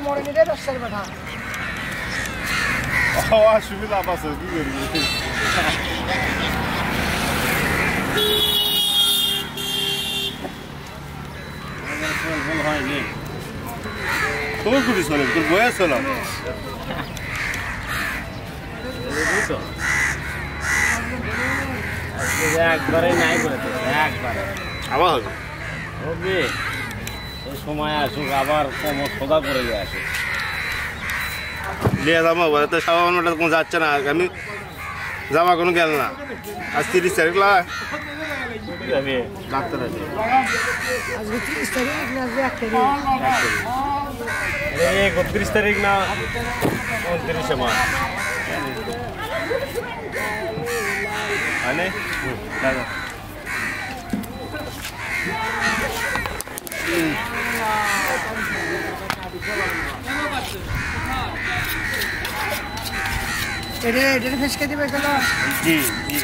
মরে নিতে ব্যবসার কথা অসুবিধা আছে কি করবি তোর কুড়ি চলে তোর বয়স হলো একবারে নাই করে একবারে আবার হবে হবে এই সময় আসুক আবার কম সোদা করে আসে লিয়ে যাবো তো সাবানটা কোনো যাচ্ছে না আমি যাওয়া কোনো গেল না আজ 30 তারিখ যাবে ডাক্তার আছে আজকে 30 তারিখ না 31 তারিখ না 29 মাস মানে দাদা এটা ফেসকে দিবে কেন জি জি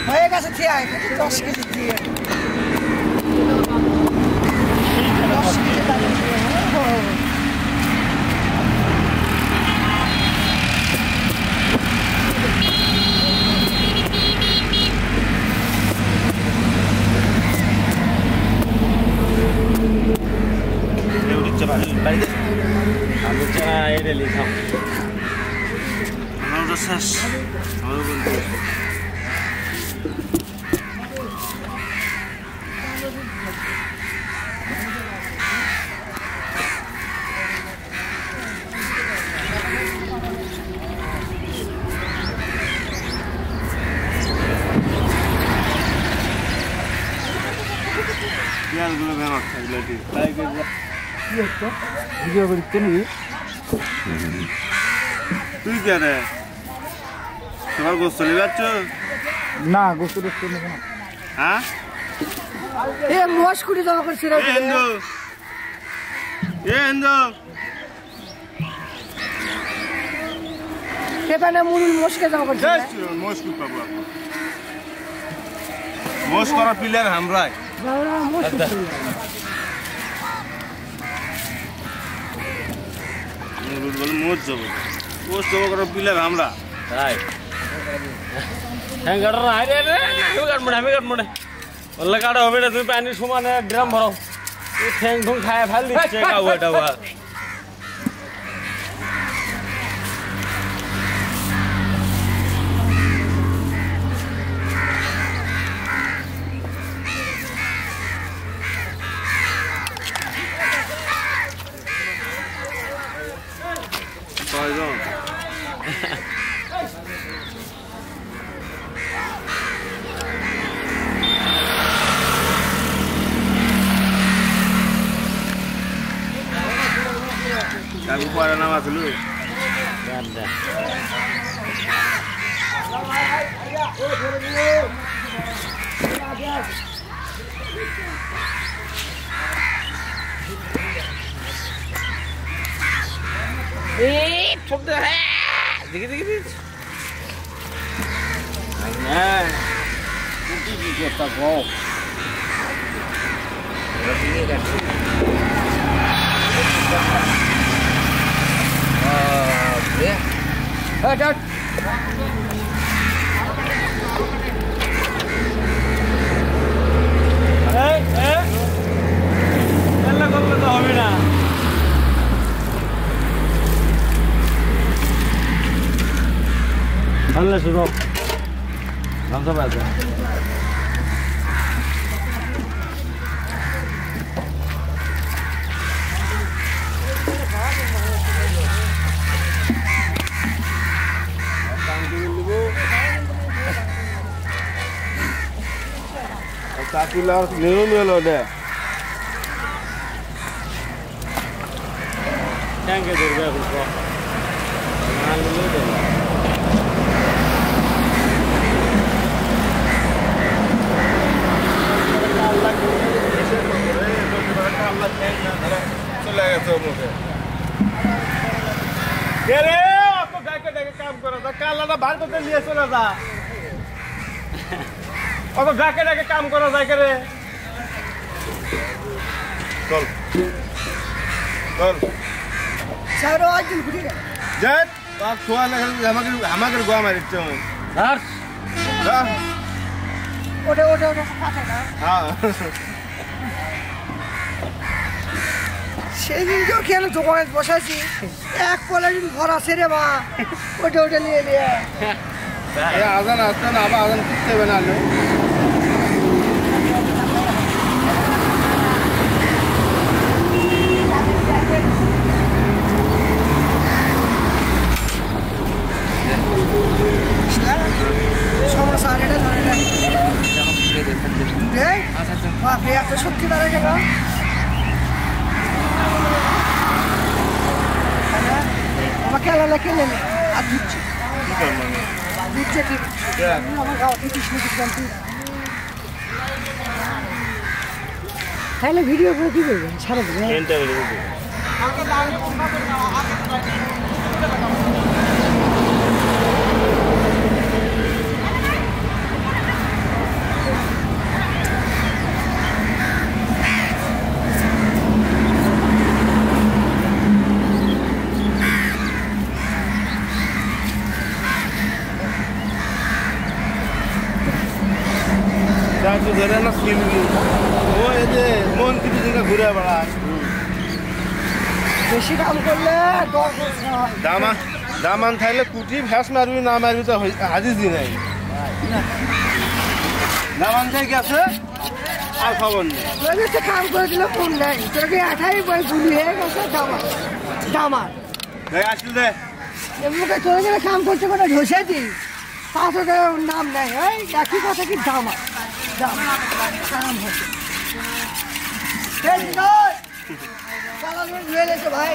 হয়ে গেছে ঠিক আছে 10 কেজি দিয়ে 10 কেজি দাম আমি চা এটা লিখাম আমার শেষ আমার বন্ধু পেঁয়াজগুলো ভেঙে থাকলে ঠিক তাই ভিডিও করতে নিবি তুই কে রে তোমার গোস চলে যাচ্ছ না গোসল করতে নেব না হ্যাঁ এ মোশ কুড়ি জমা করছি রে হিন্দু সেখানে মুরুল মোশকে জমা করছি মোশ কুট পাবো মোশ করা প্লেয়ার আমরাই মোশ মোশ যাবো করা প্লেয়ার আমরা তাই হ্যাঁ গাড়ো না রে রে আমি কাটবো না বললে কাটা হবে না তুমি পানির সমানে ড্রাম ভরো ঠ্যাং ঠুং খায় ফেল দিচ্ছে কাউয়া টাউয়া কাকু পরে নামা ছিল দেখি দেখি হ্যাঁ একটা গপ করলে তো হবে না ভালো শুনো গামছা পাইছে কাকিলার নেও মেলো দে থ্যাংক ইউ দুর্গা পুষ্প চলে গেছে মুখে काम करा था काला बाहर को लिए चला था और जाके जाके काम करा था करे चल চল স্যার একদিন ঘুরে গেল জেট বাপ খোয়া না আমাকে গোয়া মারিচ্ছে স্যার ওটা ওটা ওটা কাছে না হ্যাঁ সেদিন তো কেন দোকানে বসাইছি এক পলিথিন ভরা ছেড়ে বা ওটা ওটা নিয়ে নিয়ে আজান আসতে না আবার আজান করতে হবে না সমস্যা আর এটা ধরে বাপরে এত সত্যি দাঁড়া গেল আমার খেলা কিনে নে আর দিচ্ছে দিচ্ছে ঠিক আমার গাওয়াতে কৃষ্ণ কৃষ্ণ তাহলে ভিডিও করে কি করবেন সারা দিন ধরে না ও এই যে মন কিছু জায়গা ঘুরে বেড়ায় বেশি কাম করলে দামান থাকলে কুটি ভ্যাস মারবি না মারবি তো হাজির দিন নাই দামান থাই গেছে আর খবর নেই কাম করে দিলে ফোন নেই তোকে একাই বই গুলি হয়ে গেছে দামার দামার আসল দে এমনিকে তোর গেলে কাম করতে করে ঢসে দিই পাঁচশো টাকার নাম নেই ওই একই কথা কি দামার দামার কাম হচ্ছে ভাই